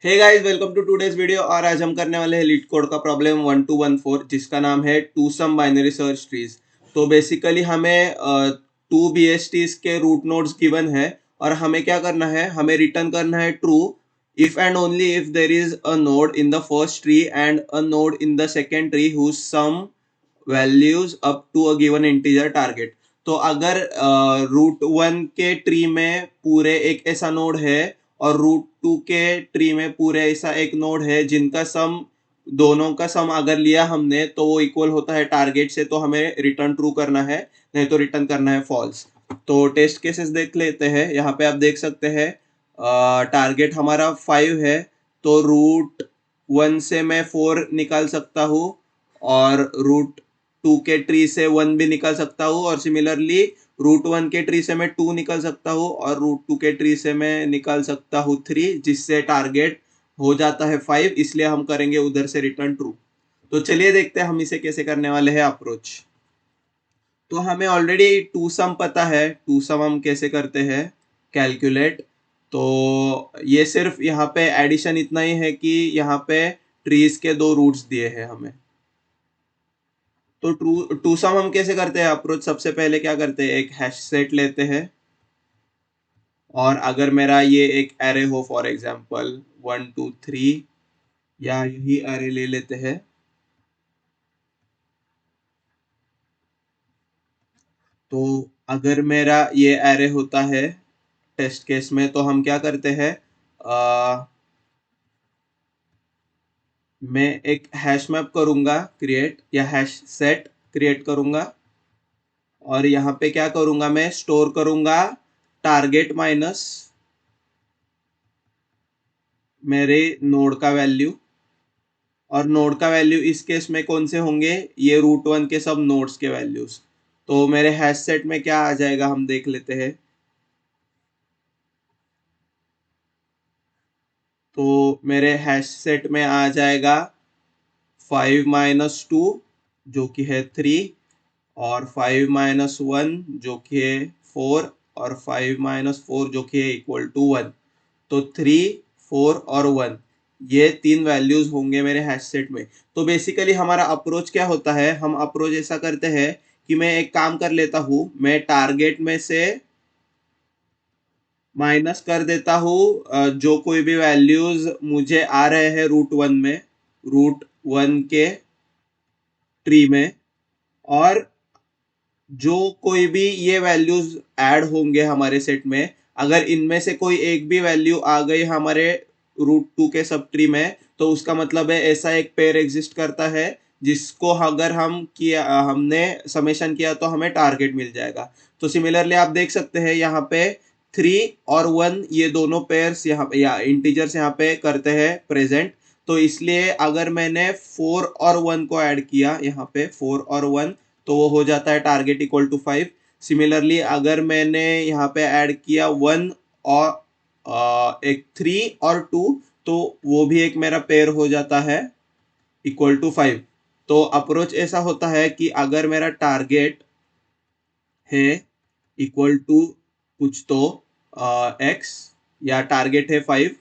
Hey guys, welcome to today's video. और आज हम करने वाले हैं लीड कोड का प्रॉब्लम 1214 जिसका नाम है two sum binary search trees. तो बेसिकली हमें टू BSTs के रूट नोड्स गिवन है और हमें क्या करना है, हमें रिटर्न करना है true if and only if there is a node in the first tree and a node in the second tree whose sum values up to a given integer target. तो अगर रूट वन के tree में पूरे एक ऐसा node है और root two के ट्री में पूरे ऐसा एक नोड है जिनका सम, दोनों का सम अगर लिया हमने तो वो इक्वल होता है टारगेट से, तो हमें रिटर्न ट्रू करना है, नहीं तो रिटर्न करना है फॉल्स। तो टेस्ट केसेस देख लेते हैं। यहाँ पे आप देख सकते हैं टारगेट हमारा 5 है, तो रूट वन से मैं 4 निकाल सकता हूँ और रूट टू के ट्री से 1 भी निकाल सकता हूँ, और सिमिलरली रूट वन के ट्री से मैं 2 निकाल सकता हूँ और रूट टू के ट्री से मैं निकाल सकता हूँ 3, जिससे टारगेट हो जाता है 5। इसलिए हम करेंगे उधर से रिटर्न ट्रू। तो चलिए देखते हैं हम इसे कैसे करने वाले हैं अप्रोच। तो हमें ऑलरेडी टू सम पता है, टू सम हम कैसे करते हैं कैलकुलेट। तो ये सिर्फ यहाँ पे एडिशन इतना ही है कि यहाँ पे ट्रीज के दो रूट्स दिए हैं हमें। तो टू सम हम कैसे करते हैं अप्रोच, सबसे पहले क्या करते हैं, एक हैश सेट लेते हैं। और अगर मेरा ये एक एरे हो, फॉर एग्जांपल 1 2 3, या यही एरे ले लेते हैं। तो अगर मेरा ये एरे होता है टेस्ट केस में, तो हम क्या करते हैं, मैं एक हैश मैप करूंगा क्रिएट, या हैश सेट क्रिएट करूंगा। और यहाँ पे क्या करूंगा, मैं स्टोर करूंगा टारगेट माइनस मेरे नोड का वैल्यू। और नोड का वैल्यू इस केस में कौन से होंगे, ये रूट वन के सब नोड्स के वैल्यूज। तो मेरे हैश सेट में क्या आ जाएगा हम देख लेते हैं। तो मेरे हैश सेट में आ जाएगा 5 - 2 जो कि है 3, और 5 - 1 जो कि है 4, और 5 - 4 जो कि है इक्वल टू 1। तो 3 4 और 1, ये तीन वैल्यूज होंगे मेरे हैश सेट में। तो बेसिकली हमारा अप्रोच क्या होता है, हम अप्रोच ऐसा करते हैं कि मैं एक काम कर लेता हूँ, मैं टारगेट में से माइनस कर देता हूँ जो कोई भी वैल्यूज मुझे आ रहे हैं रूट वन के ट्री में। और जो कोई भी ये वैल्यूज ऐड होंगे हमारे सेट में, अगर इनमें से कोई एक भी वैल्यू आ गई हमारे रूट टू के सब ट्री में, तो उसका मतलब है ऐसा एक पेयर एग्जिस्ट करता है जिसको अगर हमने समेशन किया तो हमें टारगेट मिल जाएगा। तो सिमिलरली आप देख सकते हैं यहाँ पे 3 और 1 ये दोनों पेयर्स यहाँ पे या इंटीजर्स यहाँ पे करते हैं प्रेजेंट। तो इसलिए अगर मैंने 4 और 1 को ऐड किया यहाँ पे 4 और 1, तो वो हो जाता है टारगेट इक्वल टू 5। सिमिलरली अगर मैंने यहाँ पे ऐड किया 1 और एक 3 और 2, तो वो भी एक मेरा पेयर हो जाता है इक्वल टू 5। तो अप्रोच ऐसा होता है कि अगर मेरा टारगेट है इक्वल टू कुछ तो एक्स, या टारगेट है 5,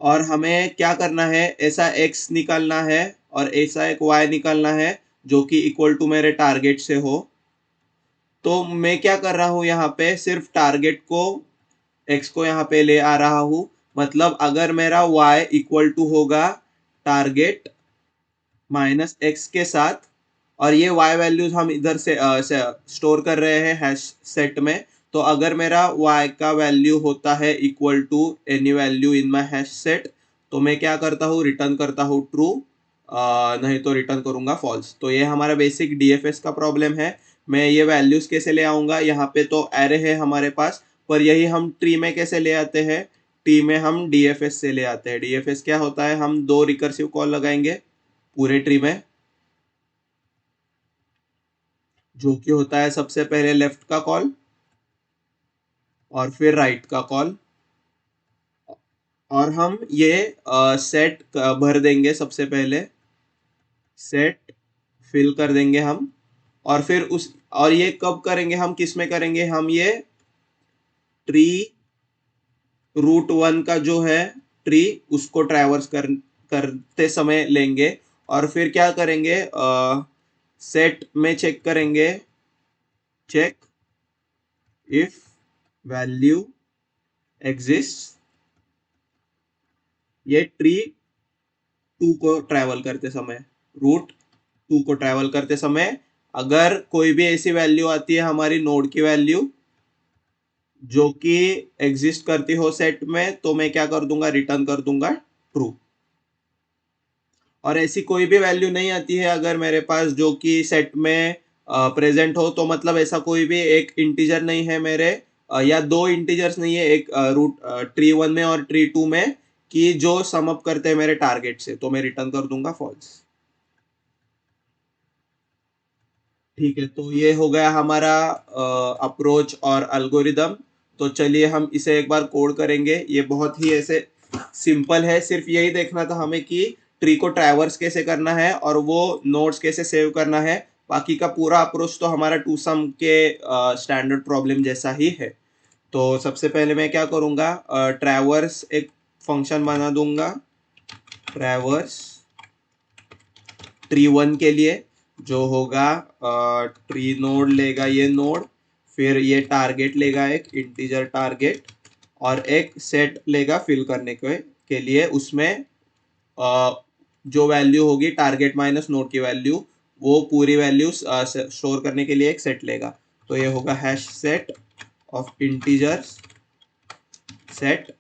और हमें क्या करना है, ऐसा x निकालना है और ऐसा एक y निकालना है जो कि इक्वल टू मेरे टारगेट से हो। तो मैं क्या कर रहा हूँ, यहाँ पे सिर्फ टारगेट को x को यहाँ पे ले आ रहा हूँ। मतलब अगर मेरा y इक्वल टू होगा टारगेट माइनस एक्स के साथ, और ये y वैल्यूज हम इधर से स्टोर कर रहे हैं हैश सेट में। तो अगर मेरा y का वैल्यू होता है equal to any value in my hash set, तो मैं क्या करता हूँ, रिटर्न करता हूँ ट्रू, नहीं तो रिटर्न करूंगा फॉल्स। तो ये हमारा बेसिक डीएफएस का प्रॉब्लम है। मैं ये वैल्यूज कैसे ले आऊंगा, यहाँ पे तो एरे है हमारे पास, पर यही हम ट्री में कैसे ले आते हैं, ट्री में हम डीएफएस से ले आते हैं। डीएफएस क्या होता है, हम दो रिकर्सिव कॉल लगाएंगे पूरे ट्री में, जो कि होता है सबसे पहले लेफ्ट का कॉल और फिर राइट का कॉल। और हम ये सेट भर देंगे, सबसे पहले सेट फिल कर देंगे हम। और फिर और ये कब करेंगे, हम किस में करेंगे, हम ये ट्री रूट वन का जो है ट्री उसको ट्रैवर्स करते समय लेंगे और फिर क्या करेंगे, सेट में चेक करेंगे, चेक इफ वैल्यू एग्जिस्ट, ये ट्री टू को ट्रैवल करते समय, रूट टू को ट्रैवल करते समय अगर कोई भी ऐसी वैल्यू आती है हमारी नोड की वैल्यू जो कि एग्जिस्ट करती हो सेट में, तो मैं क्या कर दूंगा, रिटर्न कर दूंगा ट्रू। और ऐसी कोई भी वैल्यू नहीं आती है अगर मेरे पास जो कि सेट में प्रेजेंट हो, तो मतलब ऐसा कोई भी एक इंटीजर नहीं है मेरे, या दो इंटीजर्स नहीं है एक रूट ट्री वन में और ट्री टू में, कि जो सम अप करते हैं मेरे टारगेट से, तो मैं रिटर्न कर दूंगा फॉल्स। ठीक है, तो ये हो गया हमारा अप्रोच और अल्गोरिदम। तो चलिए हम इसे एक बार कोड करेंगे। ये बहुत ही ऐसे सिंपल है, सिर्फ यही देखना था हमें कि ट्री को ट्रैवर्स कैसे करना है और वो नोड्स कैसे सेव करना है। बाकी का पूरा अप्रोच तो हमारा टू सम के स्टैंडर्ड प्रॉब्लम जैसा ही है। तो सबसे पहले मैं क्या करूँगा, ट्रैवर्स एक फंक्शन बना दूंगा, ट्रैवर्स ट्री वन के लिए, जो होगा ट्री नोड लेगा ये नोड, फिर ये टारगेट लेगा एक इंटीजर टारगेट, और एक सेट लेगा फिल करने के लिए उसमें जो वैल्यू होगी टारगेट माइनस नोड की वैल्यू, वो पूरी वैल्यू स्टोर करने के लिए एक सेट लेगा। तो ये होगा hash set of integers set,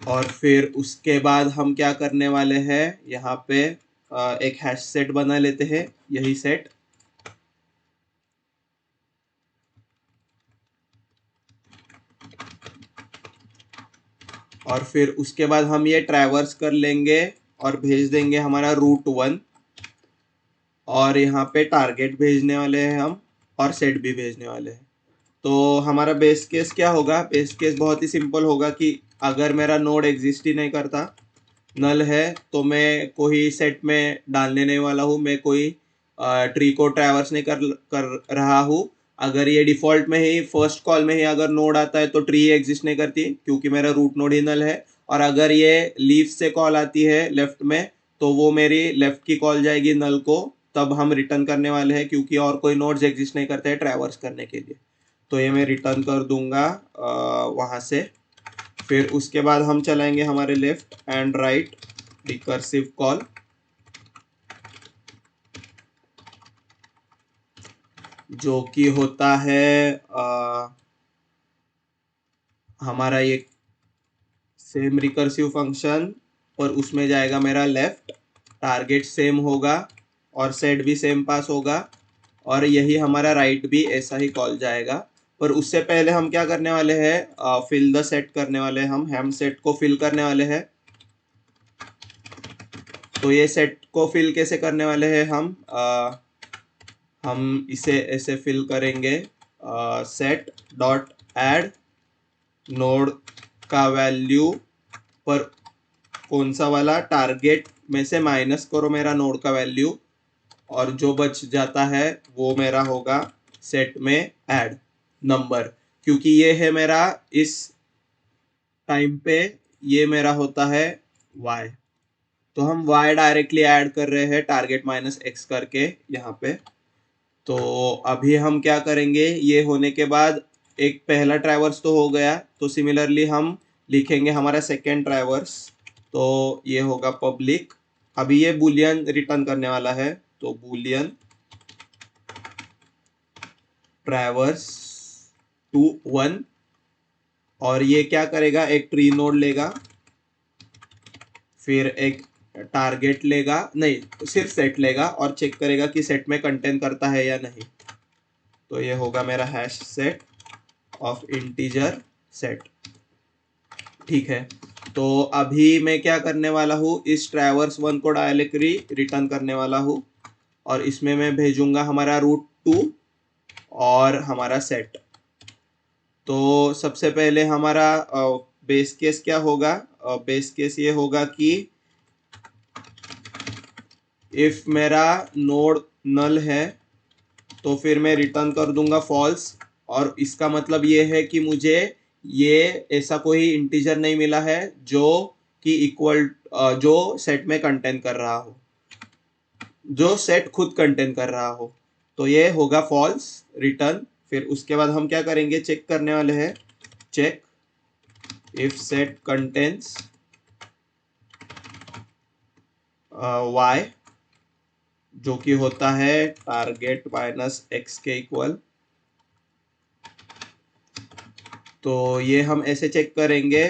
और फिर उसके बाद हम क्या करने वाले हैं, यहाँ पे एक हैश सेट बना लेते हैं, यही सेट, और फिर उसके बाद हम ये ट्रैवर्स कर लेंगे और भेज देंगे हमारा रूट वन, और यहाँ पे टारगेट भेजने वाले हैं हम, और सेट भी भेजने वाले हैं। तो हमारा बेस केस क्या होगा, बेस केस बहुत ही सिंपल होगा कि अगर मेरा नोड एग्जिस्ट ही नहीं करता, नल है, तो मैं कोई सेट में डालने नहीं वाला हूँ, मैं कोई ट्री को ट्रैवर्स नहीं कर रहा हूँ। अगर ये डिफॉल्ट में ही फर्स्ट कॉल में ही अगर नोड आता है तो ट्री एग्जिस्ट नहीं करती, क्योंकि मेरा रूट नोड ही नल है। और अगर ये लीफ से कॉल आती है लेफ्ट में, तो वो मेरी लेफ्ट की कॉल जाएगी नल को, तब हम रिटर्न करने वाले हैं, क्योंकि और कोई नोड्स एग्जिस्ट नहीं करते हैं ट्रैवर्स करने के लिए। तो ये मैं रिटर्न कर दूंगा वहाँ से। फिर उसके बाद हम चलाएंगे हमारे left and right recursive call, जो कि होता है हमारा ये सेम रिकर्सिव फंक्शन, और उसमें जाएगा मेरा लेफ्ट, टारगेट सेम होगा और सेट भी सेम पास होगा, और यही हमारा राइट भी ऐसा ही कॉल जाएगा। पर उससे पहले हम क्या करने वाले हैं, फिल द सेट करने वाले हैं, हम सेट को फिल करने वाले हैं। तो ये सेट को फिल कैसे करने वाले हैं हम इसे ऐसे फिल करेंगे, सेट डॉट एड नोड का वैल्यू पर कौन सा वाला, टारगेट में से माइनस करो मेरा नोड का वैल्यू, और जो बच जाता है वो मेरा होगा सेट में ऐड नंबर, क्योंकि ये है मेरा इस टाइम पे, ये मेरा होता है y। तो हम y डायरेक्टली ऐड कर रहे हैं टारगेट माइनस x करके यहाँ पे। तो अभी हम क्या करेंगे, ये होने के बाद एक पहला ट्रैवर्स तो हो गया, तो सिमिलरली हम लिखेंगे हमारा सेकेंड ट्रैवर्स। तो ये होगा पब्लिक, अभी ये बुलियन रिटर्न करने वाला है, तो बुलियन ट्रैवर्स टू वन, और ये क्या करेगा, एक ट्री नोड लेगा, फिर एक टारगेट लेगा, नहीं सिर्फ सेट लेगा, और चेक करेगा कि सेट में कंटेन करता है या नहीं। तो ये होगा मेरा hash set of integer set. ठीक है, तो अभी मैं क्या करने वाला हूँ, इस ट्रैवर्स वन को डायरेक्टली रिटर्न करने वाला हूँ, और इसमें मैं भेजूंगा हमारा रूट टू और हमारा सेट। तो सबसे पहले हमारा बेस केस क्या होगा, बेस केस ये होगा कि इफ मेरा नोड नल है तो फिर मैं रिटर्न कर दूंगा फॉल्स, और इसका मतलब ये है कि मुझे ये ऐसा कोई इंटीजर नहीं मिला है जो कि इक्वल जो सेट में कंटेन कर रहा हो, जो सेट खुद कंटेन कर रहा हो। तो ये होगा फॉल्स रिटर्न। फिर उसके बाद हम क्या करेंगे, चेक करने वाले हैं, check if set contains y, जो कि होता है टारगेट माइनस एक्स के इक्वल। तो ये हम ऐसे चेक करेंगे,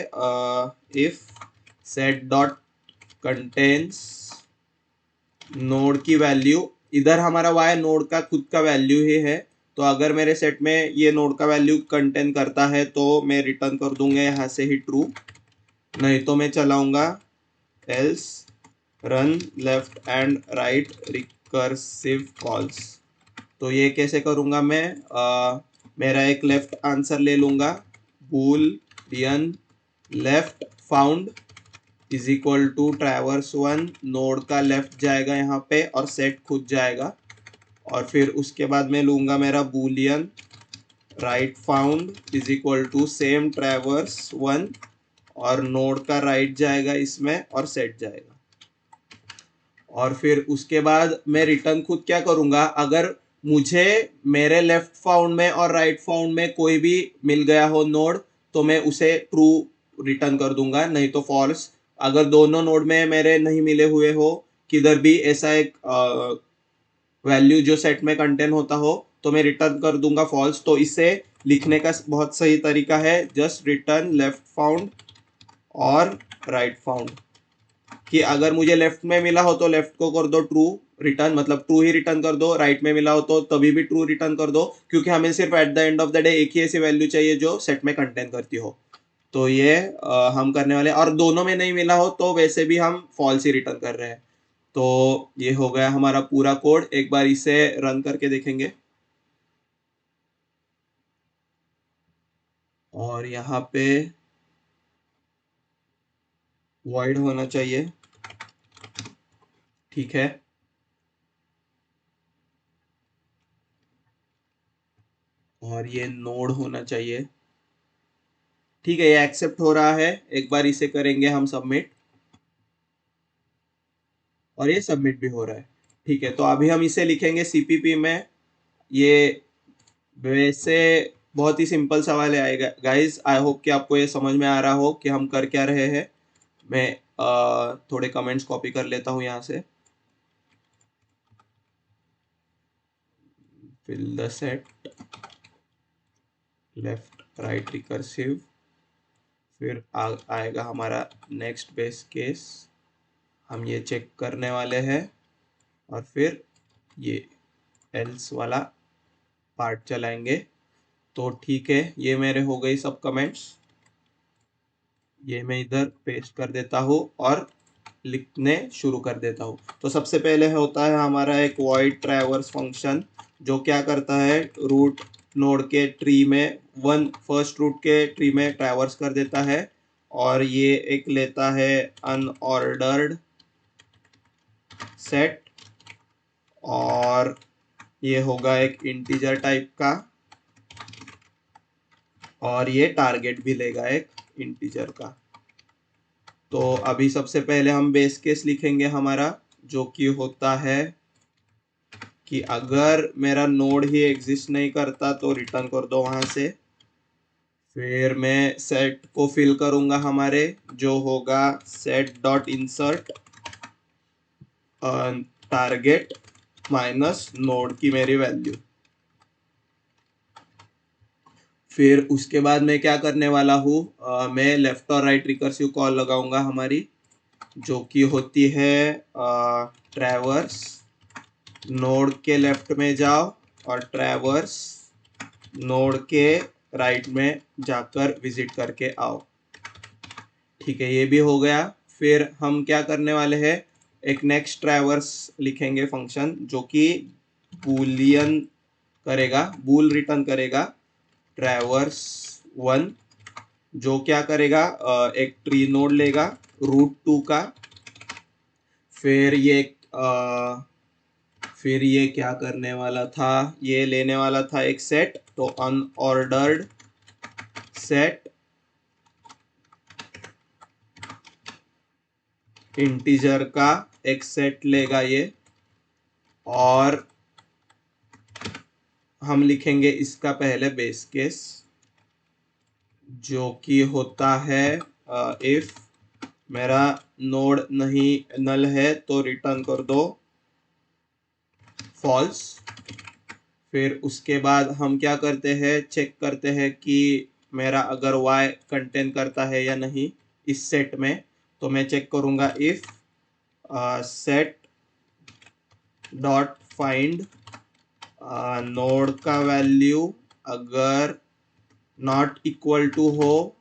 if set dot contains node की वैल्यू, इधर हमारा y नोड का खुद का वैल्यू ही है, तो अगर मेरे सेट में ये नोड का वैल्यू कंटेन करता है तो मैं रिटर्न कर दूंगा यहाँ से ही ट्रू, नहीं तो मैं चलाऊंगा else run left and right recursive calls. तो ये कैसे करूँगा मैं, मेरा एक लेफ्ट आंसर ले लूँगा, boolean left found is equal to traverse one, node का लेफ्ट जाएगा यहाँ पे और सेट खुद जाएगा, और फिर उसके बाद मैं लूँगा मेरा boolean right found is equal to same traverse one, और नोड का राइट जाएगा इसमें और सेट जाएगा। और फिर उसके बाद मैं रिटर्न खुद क्या करूँगा, अगर मुझे मेरे लेफ्ट फाउंड में और राइट फाउंड में कोई भी मिल गया हो नोड, तो मैं उसे ट्रू रिटर्न कर दूंगा, नहीं तो फॉल्स। अगर दोनों नोड में मेरे नहीं मिले हुए हो, किधर भी ऐसा एक वैल्यू जो सेट में कंटेन होता हो, तो मैं रिटर्न कर दूंगा फॉल्स। तो इसे लिखने का बहुत सही तरीका है, जस्ट रिटर्न लेफ्ट फाउंड और राइट फाउंड, कि अगर मुझे लेफ्ट में मिला हो तो लेफ्ट को कर दो ट्रू रिटर्न, मतलब ट्रू ही रिटर्न कर दो, राइट में मिला हो तो तभी भी ट्रू रिटर्न कर दो, क्योंकि हमें सिर्फ at the end of the day एक ही ऐसी वैल्यू चाहिए जो सेट में कंटेन करती हो। तो ये हम करने वाले, और दोनों में नहीं मिला हो तो वैसे भी हम फॉल्स ही रिटर्न कर रहे हैं। तो ये हो गया हमारा पूरा कोड, एक बार इसे रन करके देखेंगे। और यहाँ पे वॉइड होना चाहिए, ठीक है, और ये नोड होना चाहिए, ठीक है, ये एक्सेप्ट हो रहा है। एक बार इसे करेंगे हम सबमिट, और ये सबमिट भी हो रहा है, ठीक है। तो अभी हम इसे लिखेंगे सीपीपी में। ये वैसे बहुत ही सिंपल सवाल है गाइस, आई होप कि आपको ये समझ में आ रहा हो कि हम कर क्या रहे हैं। मैं थोड़े कमेंट्स कॉपी कर लेता हूँ यहाँ से, fill the set left right recursive, फिर आएगा हमारा नेक्स्ट बेस केस, हम ये चेक करने वाले हैं, और फिर ये एल्स वाला पार्ट चलाएंगे। तो ठीक है, ये मेरे हो गई सब कमेंट्स, ये मैं इधर पेस्ट कर देता हूँ और लिखने शुरू कर देता हूँ। तो सबसे पहले होता है हमारा एक वॉइड ट्रैवर्स फंक्शन, जो क्या करता है, रूट नोड के ट्री में फर्स्ट रूट के ट्री में ट्रैवर्स कर देता है, और ये एक लेता है अनऑर्डर्ड सेट, और ये होगा एक इंटीजर टाइप का, और ये टारगेट भी लेगा एक इंटीजर का। तो अभी सबसे पहले हम बेस केस लिखेंगे हमारा, जो कि होता है कि अगर मेरा नोड ही एग्जिस्ट नहीं करता तो रिटर्न कर दो वहां से। फिर मैं सेट को फिल करूंगा हमारे, जो होगा set dot insert target minus node की मेरी वैल्यू। फिर उसके बाद मैं क्या करने वाला हूँ, मैं लेफ्ट और राइट रिकर्सिव कॉल लगाऊंगा हमारी, जो कि होती है ट्रैवर्स नोड के लेफ्ट में जाओ और ट्रैवर्स नोड के राइट में जाकर विजिट करके आओ, ठीक है, ये भी हो गया। फिर हम क्या करने वाले हैं, एक नेक्स्ट ट्रैवर्स लिखेंगे फंक्शन, जो कि बूलियन करेगा, बूल रिटर्न करेगा ट्रैवर्स वन, जो क्या करेगा, एक ट्री नोड लेगा रूट टू का, फिर ये फिर ये क्या करने वाला था, ये लेने वाला था एक सेट, तो अनऑर्डर्ड सेट इंटीजर का एक सेट लेगा ये, और हम लिखेंगे इसका पहले बेस केस जो कि होता है इफ मेरा नोड नहीं नल है तो रिटर्न कर दो फॉल्स। फिर उसके बाद हम क्या करते हैं, चेक करते हैं कि मेरा अगर y कंटेन करता है या नहीं इस सेट में। तो मैं चेक करूंगा if set dot find node का वैल्यू अगर नॉट इक्वल टू हो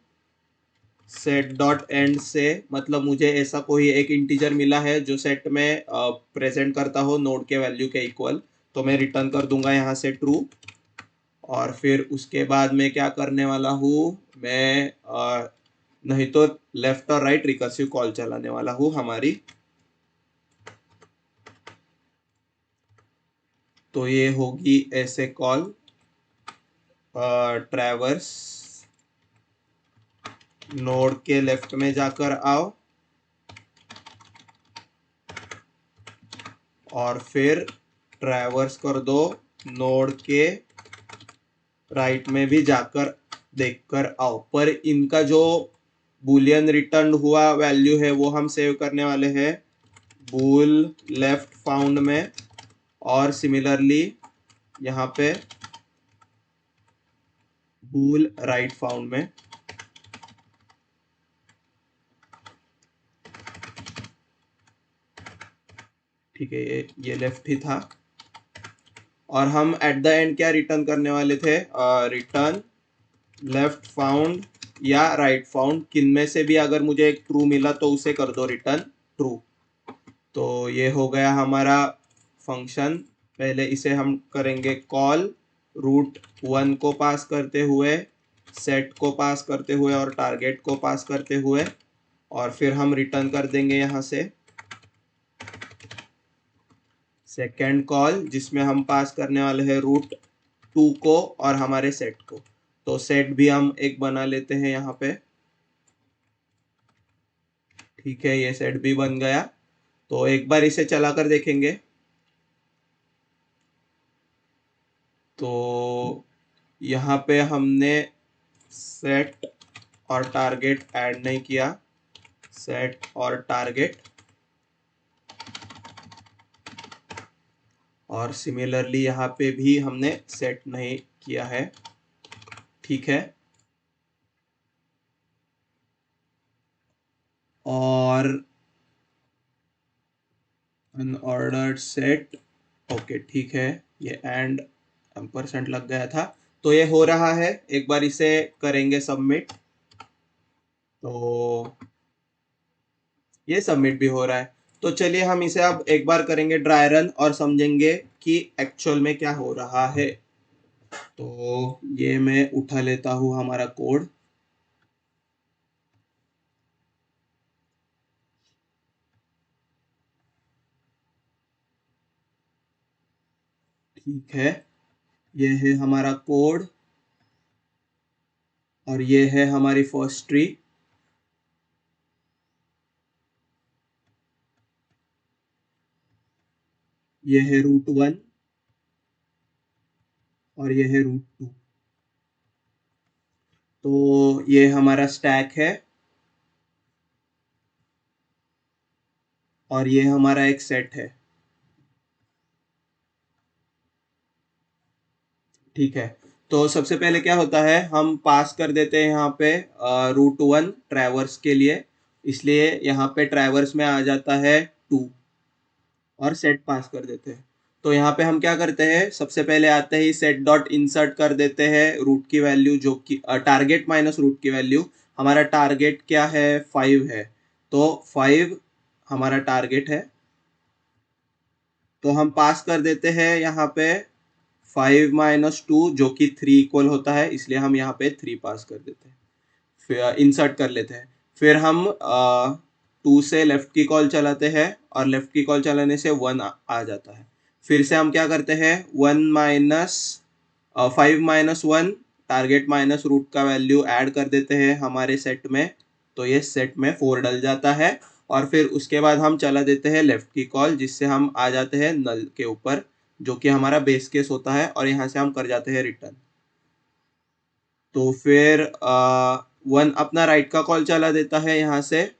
सेट डॉट एंड से, मतलब मुझे ऐसा कोई एक इंटीजर मिला है जो सेट में प्रेजेंट करता हो नोड के वैल्यू के इक्वल, तो मैं रिटर्न कर दूंगा यहाँ से ट्रू। और फिर उसके बाद मैं क्या करने वाला हूँ, मैं नहीं तो लेफ्ट और राइट रिकर्सिव कॉल चलाने वाला हूँ हमारी। तो ये होगी ऐसे कॉल ट्रैवर्स नोड के लेफ्ट में जाकर आओ और फिर ट्रैवर्स कर दो नोड के राइट में भी जाकर देखकर आओ। पर इनका जो बुलियन रिटर्न हुआ वैल्यू है वो हम सेव करने वाले हैं बूल लेफ्ट फाउंड में, और सिमिलरली यहाँ पे बूल राइट फाउंड में। ठीक है, ये लेफ्ट ही था। और हम एट द एंड क्या रिटर्न करने वाले थे, रिटर्न लेफ्ट फाउंड या राइट फाउंड, किन में से भी अगर मुझे एक ट्रू मिला तो उसे कर दो रिटर्न ट्रू। तो ये हो गया हमारा फंक्शन। पहले इसे हम करेंगे कॉल रूट 1 को पास करते हुए, सेट को पास करते हुए और टारगेट को पास करते हुए, और फिर हम रिटर्न कर देंगे यहाँ से सेकेंड कॉल जिसमें हम पास करने वाले हैं रूट 2 को और हमारे सेट को। तो सेट भी हम एक बना लेते हैं यहाँ पे। ठीक है, ये सेट भी बन गया। तो एक बार इसे चला कर देखेंगे। तो यहाँ पे हमने सेट और टारगेट ऐड नहीं किया, सेट और टारगेट, और सिमिलरली यहाँ पे भी हमने सेट नहीं किया है। ठीक है, और अनऑर्डर्ड सेट, ओके ठीक है, ये एंड % लग गया था। तो ये हो रहा है, एक बार इसे करेंगे सबमिट। तो ये सबमिट भी हो रहा है। तो चलिए हम इसे अब एक बार करेंगे ड्राई रन और समझेंगे कि एक्चुअल में क्या हो रहा है। तो ये मैं उठा लेता हूँ हमारा कोड। ठीक है, ये है हमारा कोड और ये है हमारी फर्स्ट ट्री। ये है रूट 1 और ये है रूट 2। तो ये हमारा स्टैक है और ये हमारा एक सेट है। ठीक है, तो सबसे पहले क्या होता है, हम पास कर देते हैं यहाँ पे रूट 1 ट्रैवर्स के लिए, इसलिए यहाँ पे ट्रैवर्स में आ जाता है 2 और सेट पास कर देते हैं। तो यहाँ पे हम क्या करते हैं, सबसे पहले आते ही सेट डॉट इंसर्ट कर देते हैं रूट की वैल्यू जो कि टारगेट माइनस रूट की वैल्यू। हमारा टारगेट क्या है, 5 है, तो 5 हमारा टारगेट है। तो हम पास कर देते हैं यहाँ पे 5 - 2 जो कि 3 इक्वल होता है, इसलिए हम यहाँ पे 3 पास कर देते हैं, फिर इंसर्ट कर लेते हैं। फिर हम 2 से लेफ्ट की कॉल चलाते हैं और लेफ्ट की कॉल चलाने से 1 आ जाता है। फिर से हम क्या करते हैं, 1 - 5 माइनस 1 टारगेट माइनस रूट का वैल्यू ऐड कर देते हैं हमारे सेट में, तो ये सेट में 4 डल जाता है। और फिर उसके बाद हम चला देते हैं लेफ्ट की कॉल, जिससे हम आ जाते हैं नल के ऊपर, जो कि हमारा बेस केस होता है, और यहाँ से हम कर जाते हैं रिटर्न। तो फिर 1 अपना राइट का कॉल चला देता है यहाँ से,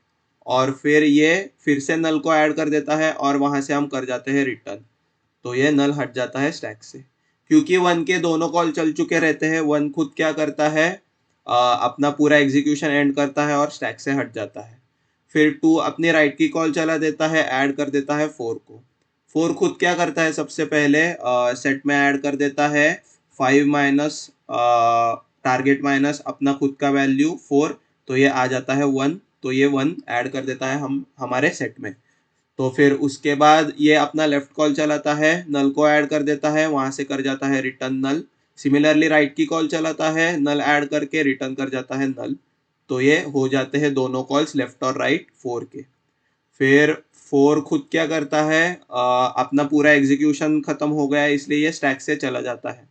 और फिर ये फिर से नल को ऐड कर देता है, और वहां से हम कर जाते हैं रिटर्न। तो ये नल हट जाता है स्टैक से, क्योंकि 1 के दोनों कॉल चल चुके रहते हैं। 1 खुद क्या करता है, अपना पूरा एग्जीक्यूशन एंड करता है और स्टैक से हट जाता है। फिर 2 अपनी राइट की कॉल चला देता है, ऐड कर देता है 4 को। 4 खुद क्या करता है, सबसे पहले सेट में ऐड कर देता है 5 माइनस टारगेट माइनस अपना खुद का वैल्यू 4, तो ये आ जाता है 1, तो ये 1 ऐड कर देता है हम हमारे सेट में। तो फिर उसके बाद ये अपना लेफ्ट कॉल चलाता है, नल को ऐड कर देता है, वहां से कर जाता है रिटर्न नल। सिमिलरली राइट की कॉल चलाता है, नल ऐड करके रिटर्न कर जाता है नल। तो ये हो जाते हैं दोनों कॉल्स लेफ्ट और राइट 4 के। फिर 4 खुद क्या करता है, अपना पूरा एग्जीक्यूशन खत्म हो गया है, इसलिए ये स्टैक से चला जाता है।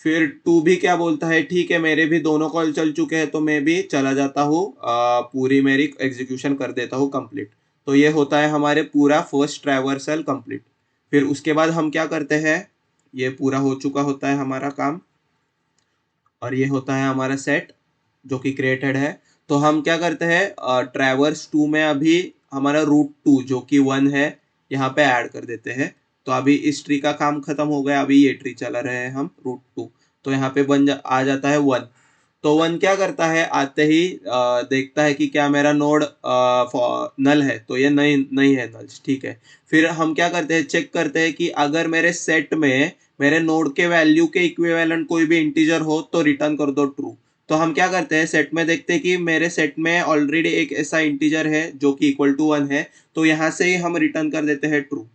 फिर 2 भी क्या बोलता है, ठीक है मेरे भी दोनों कॉल चल चुके हैं, तो मैं भी चला जाता हूँ, पूरी मेरी एग्जीक्यूशन कर देता हूँ कंप्लीट। तो ये होता है हमारे पूरा फर्स्ट ट्रैवर्सल कंप्लीट। फिर उसके बाद हम क्या करते हैं, ये पूरा हो चुका होता है हमारा काम, और ये होता है हमारा सेट जो कि क्रिएटेड है। तो हम क्या करते हैं, ट्रैवर्स 2 में अभी हमारा रूट 2 जो कि 1 है, यहाँ पे ऐड कर देते हैं। तो अभी इस ट्री का काम खत्म हो गया, अभी ये ट्री चला रहे हैं हम रूट 2, तो यहाँ पे आ जाता है 1। तो 1 क्या करता है, आते ही देखता है कि क्या मेरा नोड नल है, तो ये नहीं नहीं है नल, ठीक है। फिर हम क्या करते हैं, चेक करते हैं कि अगर मेरे सेट में मेरे नोड के वैल्यू के इक्विवेलेंट कोई भी इंटीजर हो तो रिटर्न कर दो ट्रू। तो हम क्या करते हैं, सेट में देखते हैं कि मेरे सेट में ऑलरेडी एक ऐसा इंटीजर है जो कि इक्वल टू 1 है, तो यहाँ से ही हम रिटर्न कर देते हैं ट्रू,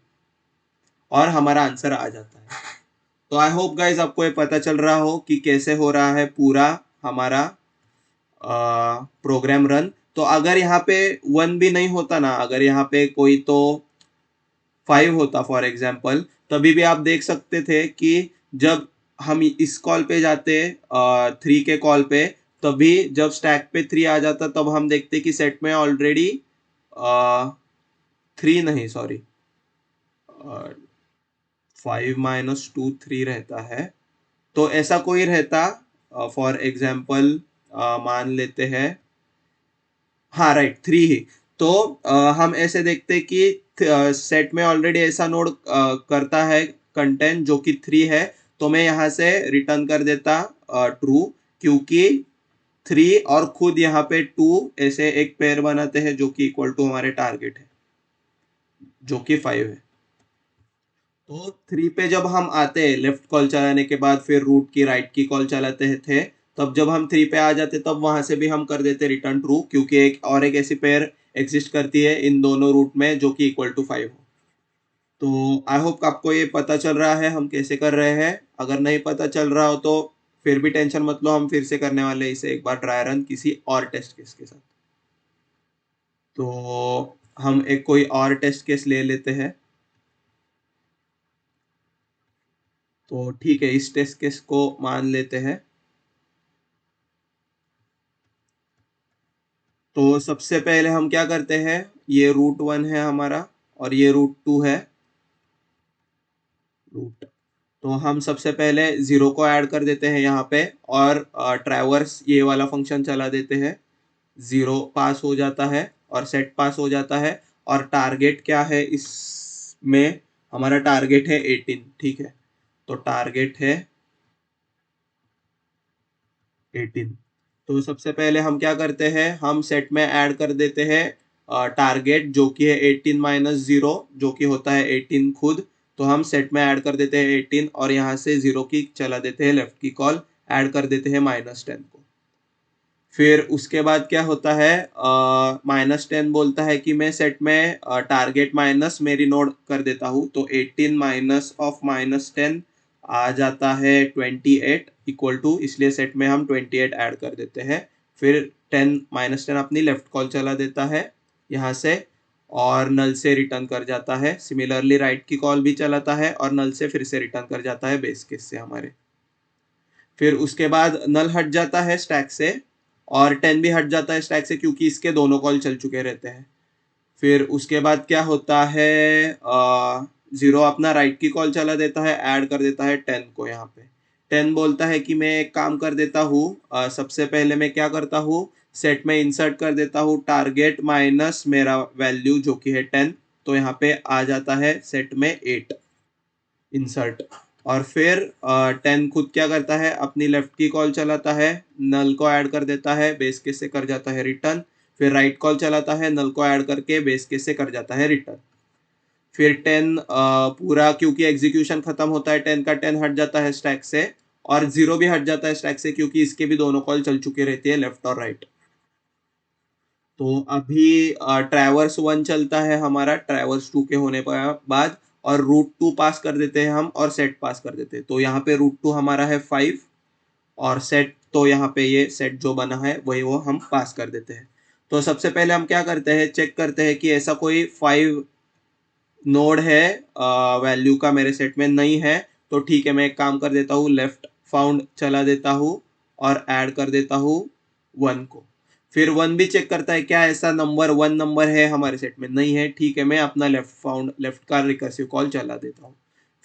और हमारा आंसर आ जाता है। तो आई होप गाइज आपको ये पता चल रहा हो कि कैसे हो रहा है पूरा हमारा प्रोग्राम रन। तो अगर यहाँ पे 1 भी नहीं होता ना, अगर यहाँ पे कोई तो 5 होता फॉर एग्जाम्पल, तभी भी आप देख सकते थे कि जब हम इस कॉल पे जाते 3 के कॉल पे, तभी जब स्टैक पे 3 आ जाता, तब हम देखते कि सेट में ऑलरेडी 3 नहीं, सॉरी, 5 माइनस 2 3 रहता है। तो ऐसा कोई रहता, फॉर एग्जाम्पल मान लेते हैं, हाँ राइट 3 ही। तो हम ऐसे देखते कि सेट में ऑलरेडी ऐसा नोड करता है कंटेंट जो कि 3 है, तो मैं यहाँ से रिटर्न कर देता ट्रू, क्योंकि 3 और खुद यहाँ पे 2 ऐसे एक पेयर बनाते हैं जो कि इक्वल टू हमारे टारगेट है जो कि 5 है। तो 3 पे जब हम आते हैं लेफ्ट कॉल चलाने के बाद, फिर रूट की राइट की कॉल चलाते थे, तब जब हम 3 पे आ जाते तब वहां से भी हम कर देते रिटर्न ट्रू, क्योंकि एक ऐसी पेयर एग्जिस्ट करती है इन दोनों रूट में जो कि इक्वल टू 5 हो। तो आई होप आपको ये पता चल रहा है हम कैसे कर रहे हैं। अगर नहीं पता चल रहा हो तो फिर भी टेंशन मत लो, हम फिर से करने वाले हैं इसे एक बार ट्राई रन किसी और टेस्ट केस के साथ। तो हम एक कोई और टेस्ट केस ले लेते हैं। तो ठीक है, इस टेस्ट केस को मान लेते हैं। तो सबसे पहले हम क्या करते हैं, ये रूट 1 है हमारा, और ये रूट 2 है रूट। तो हम सबसे पहले 0 को ऐड कर देते हैं यहाँ पे, और ट्रैवर्स ये वाला फंक्शन चला देते हैं। 0 पास हो जाता है और सेट पास हो जाता है। और टारगेट क्या है इसमें, हमारा टारगेट है 18, ठीक है। तो टारगेट है 18। तो सबसे पहले हम क्या करते हैं, हम सेट में ऐड कर देते हैं टारगेट जो कि है 18 माइनस 0, जो कि होता है 18 खुद। तो हम सेट में ऐड कर देते हैं 18, और यहाँ से 0 की चला देते हैं लेफ्ट की कॉल, ऐड कर देते हैं -10 को। फिर उसके बाद क्या होता है, -10 बोलता है कि मैं सेट में टारगेट माइनस मेरी नोड कर देता हूँ, तो 18 माइनस ऑफ -10 आ जाता है 28 इक्वल टू, इसलिए सेट में हम 28 ऐड कर देते हैं। फिर 10 अपनी लेफ्ट कॉल चला देता है यहाँ से, और नल से रिटर्न कर जाता है। सिमिलरली राइट की कॉल भी चलाता है और नल से फिर से रिटर्न कर जाता है बेस केस से हमारे। फिर उसके बाद नल हट जाता है स्टैक से और 10 भी हट जाता है स्टैक से क्योंकि इसके दोनों कॉल चल चुके रहते हैं। फिर उसके बाद क्या होता है, जीरो अपना राइट की कॉल चला देता है, ऐड कर देता है 10 को यहाँ पे। 10 बोलता है कि मैं एक काम कर देता हूँ, सबसे पहले मैं क्या करता हूँ, सेट में इंसर्ट कर देता हूँ टारगेट माइनस मेरा वैल्यू जो कि है 10। तो यहाँ पे आ जाता है सेट में 8 इंसर्ट। और फिर 10 खुद क्या करता है, अपनी लेफ्ट की कॉल चलाता है, नल को ऐड कर देता है, बेस केस से कर जाता है रिटर्न। फिर राइट कॉल चलाता है, नल को ऐड करके बेस केस से कर जाता है रिटर्न। फिर 10 पूरा क्योंकि एग्जीक्यूशन खत्म होता है 10 का, 10 हट जाता है स्टैक से और 0 भी हट जाता है स्टैक से क्योंकि इसके भी दोनों कॉल चल चुकी रहती है लेफ्ट और राइट। तो अभी ट्रैवर्स 1 चलता है हमारा ट्रैवर्स 2 के होने बाद, और रूट 2 पास कर देते हैं हम और सेट पास कर देते हैं। तो यहाँ पे रूट 2 हमारा है 5 और सेट, तो यहाँ पे ये सेट जो बना है वही वो हम पास कर देते हैं। तो सबसे पहले हम क्या करते हैं, चेक करते हैं कि ऐसा कोई 5 नोड है वैल्यू का मेरे सेट में नहीं है। तो ठीक है, मैं एक काम कर देता हूँ, लेफ्ट फाउंड चला देता हूँ और ऐड कर देता हूँ 1 को। फिर 1 भी चेक करता है क्या ऐसा नंबर 1 नंबर है हमारे सेट में, नहीं है, ठीक है, मैं अपना लेफ्ट का रिकर्सिव कॉल चला देता हूँ।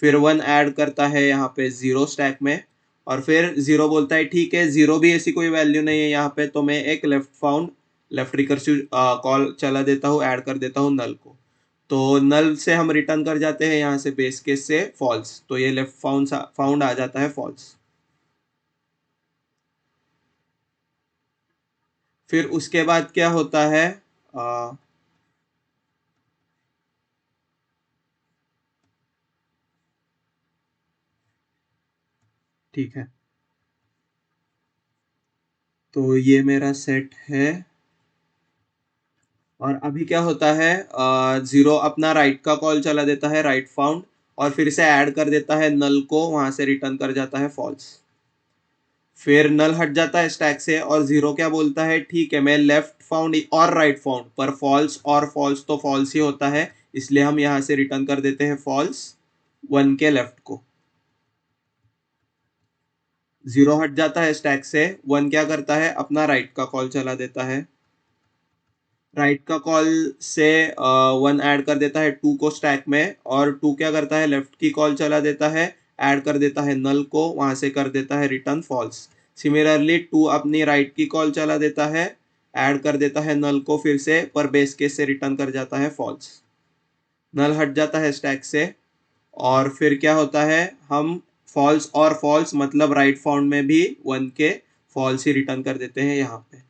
फिर 1 ऐड करता है यहाँ पे 0 स्टैक में और फिर 0 बोलता है ठीक है 0 भी ऐसी कोई वैल्यू नहीं है यहाँ पे, तो मैं एक लेफ्ट रिकर्सिव कॉल चला देता हूँ, ऐड कर देता हूँ नल को। तो नल से हम रिटर्न कर जाते हैं यहाँ से बेस केस से फॉल्स, तो ये लेफ्ट फाउंड आ जाता है फॉल्स। फिर उसके बाद क्या होता है, आ, ठीक है, तो ये मेरा सेट है। और अभी क्या होता है, 0 अपना राइट का कॉल चला देता है, राइट फाउंड, और फिर से ऐड कर देता है नल को, वहां से रिटर्न कर जाता है फॉल्स। फिर नल हट जाता है स्टैक से और 0 क्या बोलता है, ठीक है, मैं लेफ्ट फाउंड और राइट फाउंड, पर फॉल्स और फॉल्स तो फॉल्स ही होता है, इसलिए हम यहाँ से रिटर्न कर देते हैं फॉल्स 1 के लेफ्ट को। 0 हट जाता है स्टैक से, 1 क्या करता है, अपना राइट का कॉल चला देता है, राइट का कॉल से 1 ऐड कर देता है 2 को स्टैक में, और 2 क्या करता है, लेफ्ट की कॉल चला देता है, ऐड कर देता है नल को, वहां से कर देता है रिटर्न फॉल्स। सिमिलरली 2 अपनी राइट की कॉल चला देता है, ऐड कर देता है नल को फिर से, पर बेस केस से रिटर्न कर जाता है फॉल्स। नल हट जाता है स्टैक से और फिर क्या होता है, हम फॉल्स और फॉल्स मतलब राइट फाउंड में भी 1 के फॉल्स ही रिटर्न कर देते हैं यहाँ पे।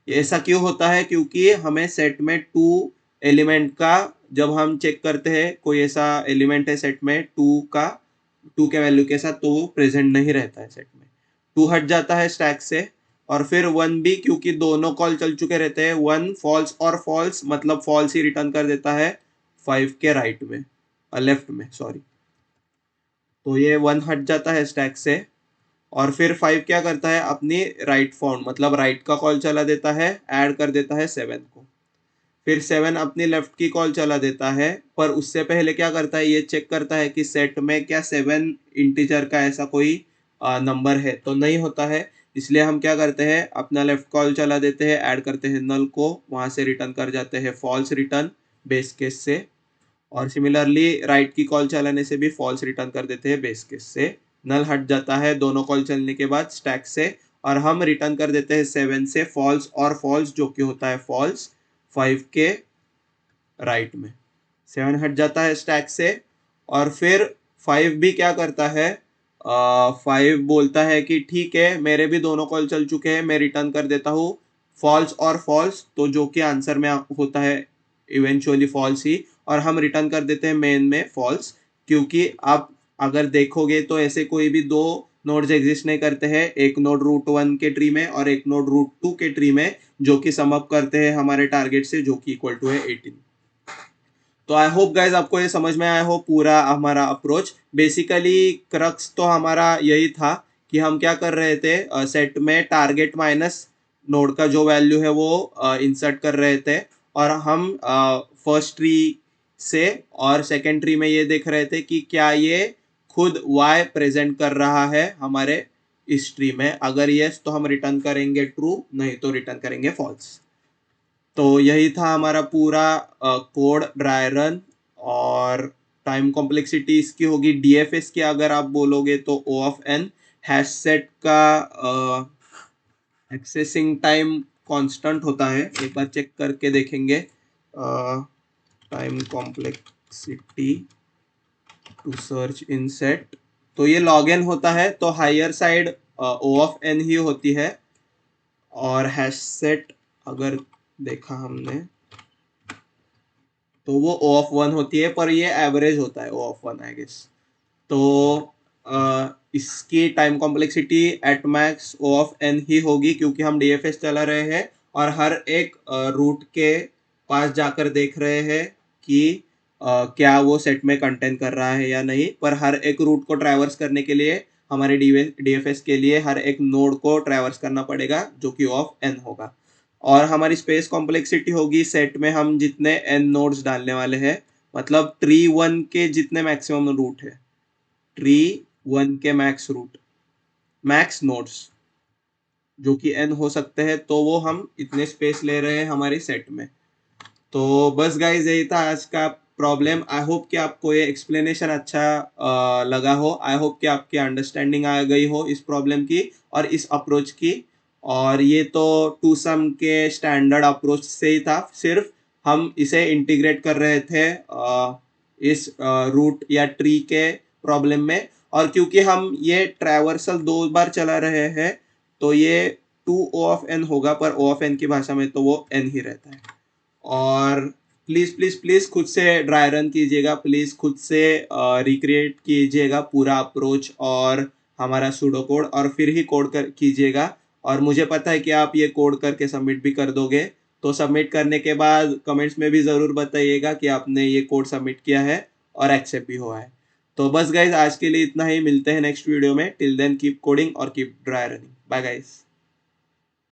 ऐसा क्यों होता है, क्योंकि हमें सेट में 2 एलिमेंट का, जब हम चेक करते हैं कोई ऐसा एलिमेंट है सेट में 2 का, 2 के वैल्यू के साथ, तो वो प्रेजेंट नहीं रहता है सेट में। 2 हट जाता है स्टैक से और फिर 1 भी, क्योंकि दोनों कॉल चल चुके रहते हैं, 1 फॉल्स और फॉल्स मतलब फॉल्स ही रिटर्न कर देता है 5 के राइट में, लेफ्ट में सॉरी। तो ये 1 हट जाता है स्टैक से और फिर 5 क्या करता है, अपनी राइट फाउंड मतलब राइट का कॉल चला देता है, ऐड कर देता है 7 को। फिर 7 अपनी लेफ्ट की कॉल चला देता है, पर उससे पहले क्या करता है, ये चेक करता है कि सेट में क्या 7 इंटीजर का ऐसा कोई नंबर है, तो नहीं होता है। इसलिए हम क्या करते हैं, अपना लेफ्ट कॉल चला देते हैं, ऐड करते हैं नल को, वहां से रिटर्न कर जाते हैं फॉल्स रिटर्न बेस केस से। और सिमिलरली राइट की कॉल चलाने से भी फॉल्स रिटर्न कर देते हैं बेस केस से। नल हट जाता है दोनों कॉल चलने के बाद स्टैक से और हम रिटर्न कर देते हैं 7 से फॉल्स और फॉल्स जो कि होता है फॉल्स 5 के राइट में। 7 हट जाता है स्टैक से और फिर 5 भी क्या करता है, 5 बोलता है कि ठीक है मेरे भी दोनों कॉल चल चुके हैं, मैं रिटर्न कर देता हूँ फॉल्स और फॉल्स, तो जो कि आंसर में होता है इवेंचुअली फॉल्स ही, और हम रिटर्न कर देते हैं मेन में फॉल्स। क्योंकि आप अगर देखोगे तो ऐसे कोई भी 2 नोड्स एग्जिस्ट नहीं करते हैं, एक नोड रूट 1 के ट्री में और एक नोड रूट 2 के ट्री में, जो कि सम अप करते हैं हमारे टारगेट से जो कि इक्वल टू है 18। तो आई होप गाइज आपको ये समझ में आया हो पूरा हमारा अप्रोच। बेसिकली क्रक्स तो हमारा यही था कि हम क्या कर रहे थे, सेट में टारगेट माइनस नोड का जो वैल्यू है वो इंसर्ट कर रहे थे, और हम फर्स्ट ट्री से और सेकेंड ट्री में ये देख रहे थे कि क्या ये खुद y प्रेजेंट कर रहा है हमारे इस ट्री में, अगर यस तो हम रिटर्न करेंगे ट्रू, नहीं तो रिटर्न करेंगे फॉल्स। तो यही था हमारा पूरा कोड ड्राई रन। और टाइम कॉम्प्लेक्सिटी इसकी होगी डीएफएस की, अगर आप बोलोगे तो O of N. Hash set का एक्सेसिंग टाइम कांस्टेंट होता है, एक बार चेक करके देखेंगे। Time complexity to search in set, तो ये लॉग एन होता है, तो higher side O of N ही होती है। और हैश सेट अगर देखा हमने तो वो ओ ऑफ वन होती है, पर ये एवरेज होता है O of one I guess. तो इसकी time complexity at max O of N ही होगी, क्योंकि हम डीएफएस चला रहे हैं और हर एक रूट के पास जाकर देख रहे हैं कि क्या वो सेट में कंटेन कर रहा है या नहीं। पर हर एक रूट को ट्रैवर्स करने के लिए हमारे डीएफएस के लिए हर एक नोड को ट्रैवर्स करना पड़ेगा, जो कि ऑफ एन होगा। और हमारी स्पेस कॉम्प्लेक्सिटी होगी सेट में हम जितने एन नोड्स डालने वाले हैं, मतलब ट्री वन के जितने मैक्सिमम रूट है, ट्री वन के मैक्स नोड्स जो कि एन हो सकते हैं, तो वो हम इतने स्पेस ले रहे हैं हमारी सेट में। तो बस गाइज यही था आज का प्रॉब्लम। आई होप कि आपको ये एक्सप्लेनेशन अच्छा लगा हो। आई होप कि आपकी अंडरस्टैंडिंग आ गई हो इस प्रॉब्लम की और इस अप्रोच की। और ये तो टू सम के स्टैंडर्ड अप्रोच से ही था, सिर्फ हम इसे इंटीग्रेट कर रहे थे इस रूट या ट्री के प्रॉब्लम में। और क्योंकि हम ये ट्रैवर्सल 2 बार चला रहे हैं, तो ये टू ओ ऑफ एन होगा, पर ओ ऑफ एन की भाषा में तो वो एन ही रहता है। और प्लीज़ प्लीज़ प्लीज़ खुद से ड्राई रन कीजिएगा, प्लीज़ खुद से रिक्रिएट कीजिएगा पूरा अप्रोच और हमारा सूडो कोड, और फिर ही कोड कर कीजिएगा। और मुझे पता है कि आप ये कोड करके सबमिट भी कर दोगे। तो सबमिट करने के बाद कमेंट्स में भी ज़रूर बताइएगा कि आपने ये कोड सबमिट किया है और एक्सेप्ट भी हुआ है। तो बस गाइज आज के लिए इतना ही, मिलते हैं नेक्स्ट वीडियो में। टिल देन कीप कोडिंग और keep dry running. Bye guys.